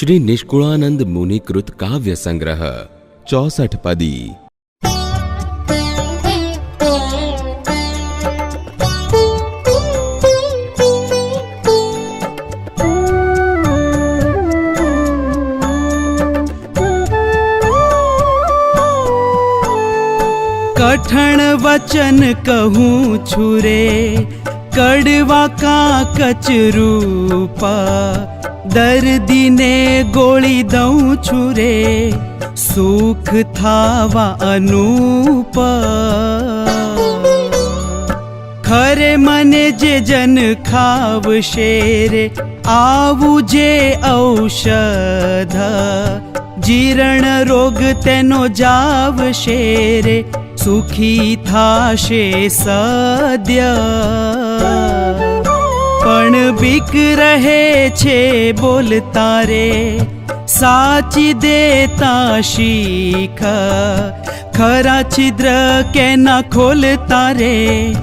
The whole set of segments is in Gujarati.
श्री निष्कुलानंद मुनिकृत काव्य संग्रह 64 पदी। कठण वचन कहूँ छुरे, कड़वा का कचरूपा, दर्दी ने गोली दऊँ छुरे, सुख थावा अनूप। खरे मने जे जन खाव शेरे, आवू जे औषध, जीर्ण रोग तेनो जाव शेरे, सुखी थाशे सद्य। पण बीक रहे छे बोलता रे, साची देता शीख, खरा छिद्र के न खोलता रे,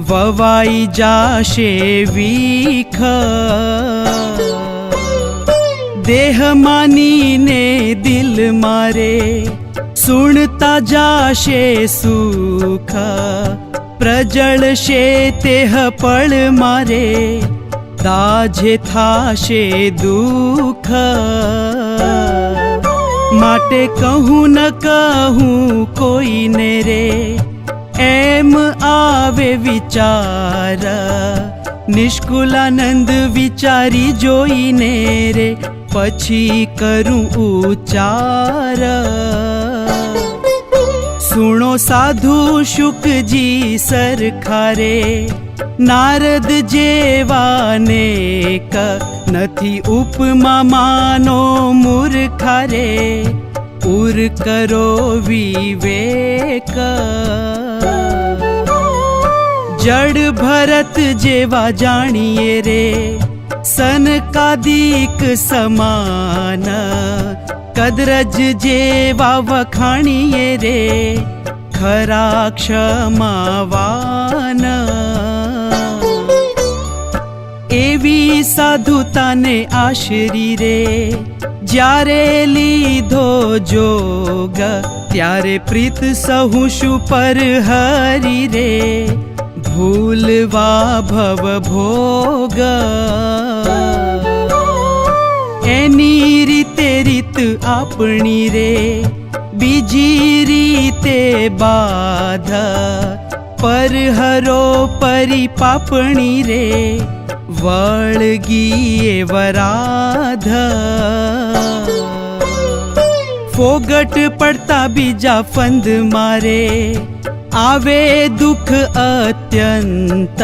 ववाई जाशे वीख। देह मानी ने दिल मारे, सुनता जाशे सुख, प्रजळशे तेह पळ मारे, दाझे थाशे दुख। माटे कहूँ न कहूँ कोई ने रे, एम आवे विचार, निष्कुलानंद विचारी जोईने रे, पछी करूँ उच्चार। सुनो साधु शुक जी सरखारे, नारद जेवाने क नथी उपमा मानो मूर्खारे, उर करो विवेक। जड़ भरत जेवा जानिए रे, सनकादिक समान, कदरज जेवा वखाणिए रे, खरा क्षमावान। एवी साधुता ने आशरी रे, ज्यारे लीधो जोग, त्यारे प्रीत सहु पर हरि रे, भूलवा भव भोग। एनी रीते रीत आपणी रे, बीजी रीते बाध, पर हरो परी पापणी रे, वळगी वराध। फोगट पड़ता बीजा फंद मारे, आवे दुख अत्यंत,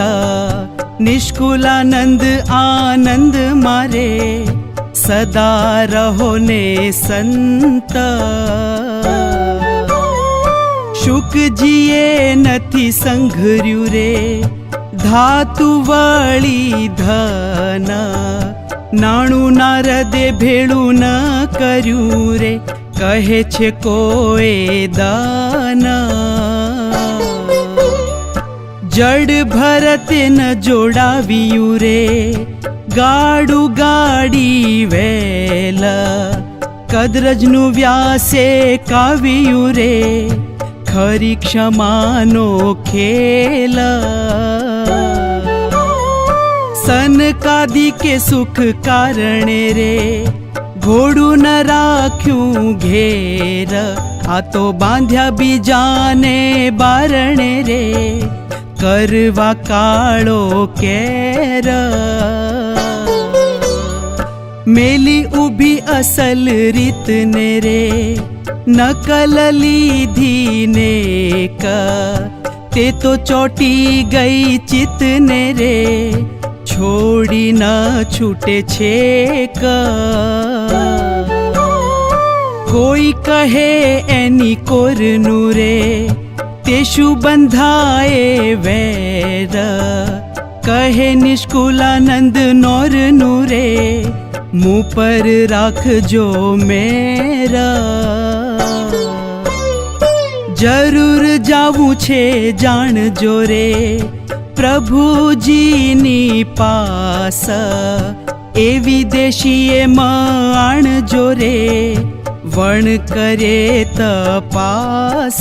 निष्कुलानंद आनंद मारे, सदा रहो ने संत। शुक जीए नथी संघर्यु रे, धातु वળી धन, नाणु नारदे भेळू न कर्યું रे, કહે છે કોએ દાન। જડ ભરતે ન જોડાવ્યું રે, ગાડું ગાડી વેલ, કદરજનું વ્યાસે કાવ્યું રે, ખરી ક્ષમાનો ખેલ। સનકાદિ કે સુખ કારણે રે, ઘોડું ન રાખ્યું ઘેર, આ તો બાંધ્યા બીજાને બારણે રે, કરવા કાળો કેર। મેલી ઊભી અસલ રીતને રે, નકલ લીધી નેક, તે તો ચોટી ગઈ ચિત્તને રે, છોડી ન છૂટે છેક। કોઈ કહે એની કોરનું રે, તે શું બંધાએ વેર, કહે નિષ્કુલાનંદ નોરનું રે, મું પર રાખજો મેર। જરૂર જાવું છે જાણજો રે, પ્રભુજીની પાસ, એવી દેશીએ માણ જોરે વણ કરે તપાસ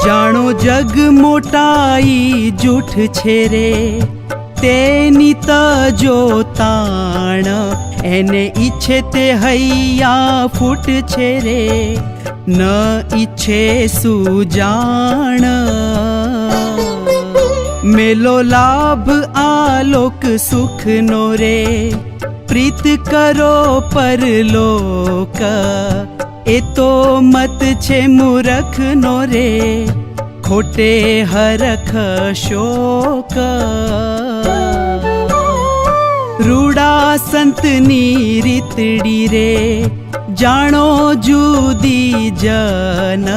જાણો જગ મોટાઈ જૂઠ છે રે તેની તજો તાણ એને ઈચ્છે તે હૈયા ફૂટ છે રે ન ઈચ્છે સુજાણ મેલો લાભ આલોક સુખનો રે પ્રીત કરો પરલોક એ તો મત છે મૂરખનો રે ખોટે હરખ શોક રૂડા સંતની રીતડી રે જાણો જુદી જન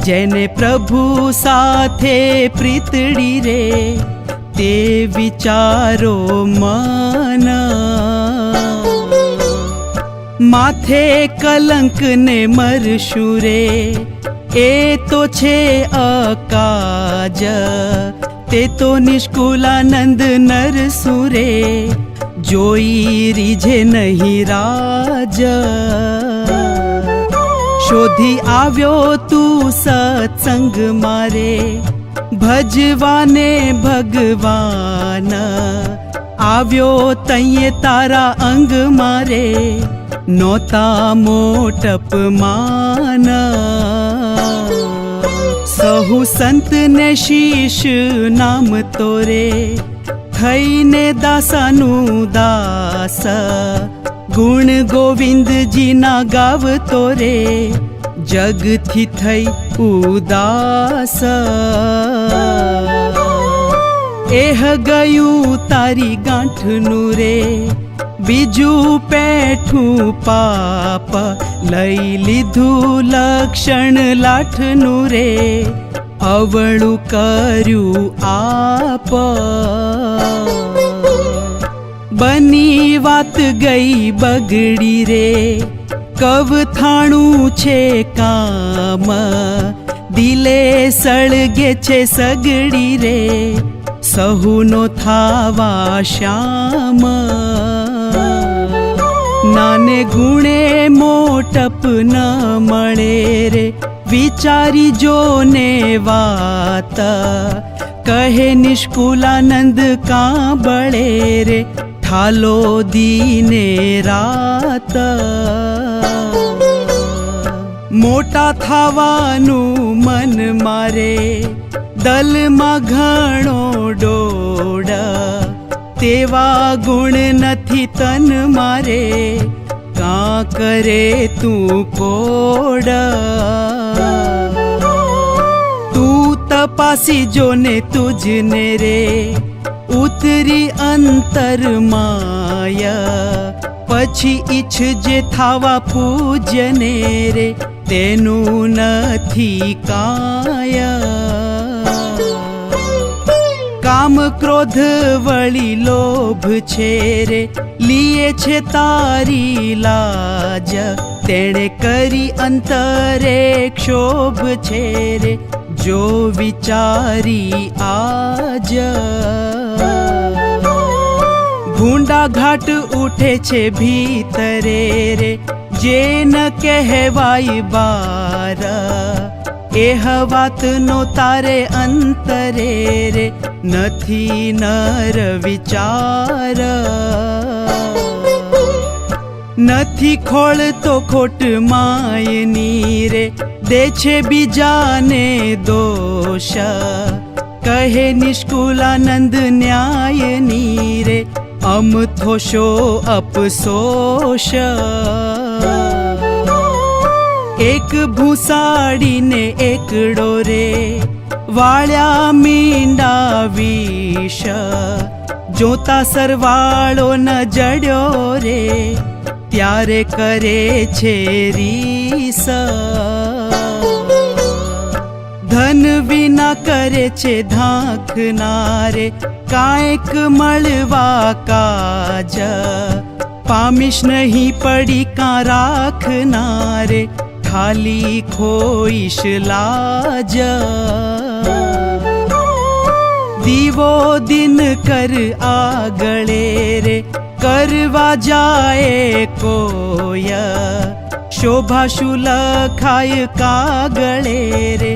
જેને પ્રભુ સાથે પ્રીતડી રે તે વિચારો મન માથે કલંક ને મરશું રે એ તો છે અકાજ તે તો નિષ્કુલાનંદ નરસુરે જોઈ રીઝે નહીં રાજ શોધી આવ્યો તું સત્સંગ મારે ભજવાને ભગવાન આવ્યો તૈયે તારા અંગ મારે નોતા મોટપ માન સહુ સંતને શીશ નામ તોરે થઈને દાસાનું દાસ ગુણ ગોવિંદજીના ગાવતો રે જગથી થઈ ઉદાસ એહ ગયું તારી ગાંઠનું રે બીજું પેઠું પાપ લઈ લીધું લક્ષણ લાઠનું રે અવળું કર્યું આપ બની વાત ગઈ બગડી રે કવથાણું છે કામ દિલે સળગે છે સગડી રે સહુનો થાવા શ્યામ નાને ગુણે મોટપ ન મળે રે વિચારી જો ને વાત કહે નિષ્કુલાનંદ કાં બળે રે ઠાલો દીને રાત મોટા થાવાનું મન મારે દલમાં ઘણો ડોડ તેવા ગુણ નથી તન મારે કાં કરે તું કોડ તું તપાસી જો ને તુજને રે ઉતરી અંતર માય પછી ઈચ્છજે થાવા પૂજને રે તેનું નથી કાય કામ ક્રોધ વળી લોભ છે રે લીએ છે તારી લાજ તેણે કરી અંતરે ક્ષોભ છે રે જો વિચારી આજ ભૂંડા ઘાટ ઉઠે છે ભીતરે રે જે ન કહેવાય બાર એહ વાતનો તારે અંતરે રે નથી નર વિચાર નથી ખોળતો ખોટ માયની રે દે છે બીજાને દોષ કહે નિષ્કુલાનંદ ન્યાયની રે અમથો શો અફસોસ એક ભૂસાડીને એકડો રે વાળ્યા મીંડા વિષ જોતા સરવાળો ન જડ્યો રે ત્યારે કરે છે રીસ ધન વિના કરે છે ધાંકનારે કાંઈક મળવા કાજ પામીશ નહીં પડી કાં રાખનારે ખાલી ખોઈશ લાજ દીવો દિન કર આગળે રે કરવા જાય કોય શોભા શું લખાય કાગળે રે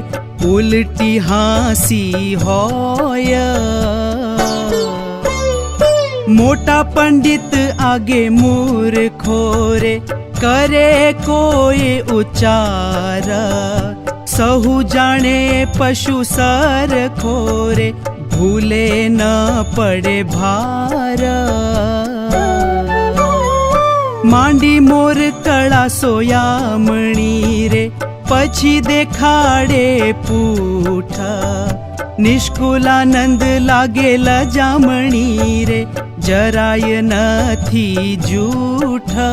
ઉલટી હાંસી હોય મોટા પંડિત આગે મૂર્ખો રે કરે કોઈ ઉચ્ચાર સહુ જાણે પશુ સરખો રે ભૂલે ન પડે ભાર માંડી મોર કળા સોયામણી રે પછી દેખાડે પૂઠા નિષ્કુલાનંદ લાગે લજામણી રે જરાય નથી જૂઠા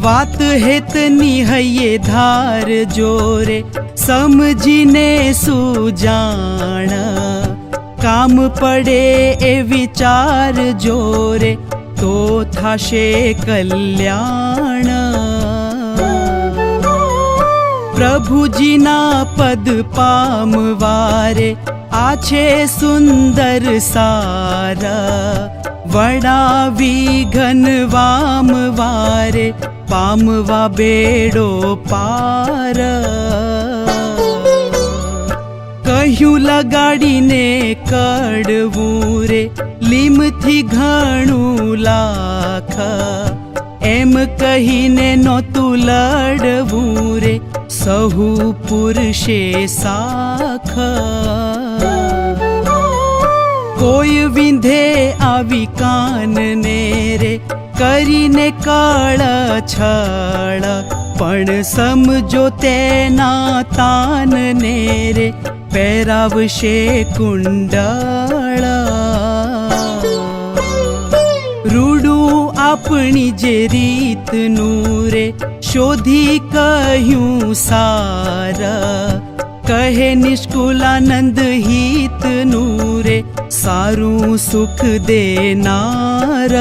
વાત હેતની હૈયે ધાર જોરે સમજીને સુજાણ કામ પડે એ વિચાર જોરે તો થાશે કલ્યાણ પ્રભુજીના પદ પામવારે આ છે સુંદર સારા વડાવી ઘનવામ વારે પામવા બેડો પાર કહ્યું લગાડીને કડવું રે લીમથી ઘણું લાખ એમ કહીને નહોતું લડવું રે સહુ પુરુષે સાખ કોઈ વિંધે આવી કાનને રે કરીને કળ છળ પણ સમજો તેના તાનને રે પહેરાવશે કુંડળ રૂડું આપણી જે રીતનું રે શોધી કહ્યું સાર કહે નિષ્કુલાનંદ હિતનું રે સારું સુખ દેનાર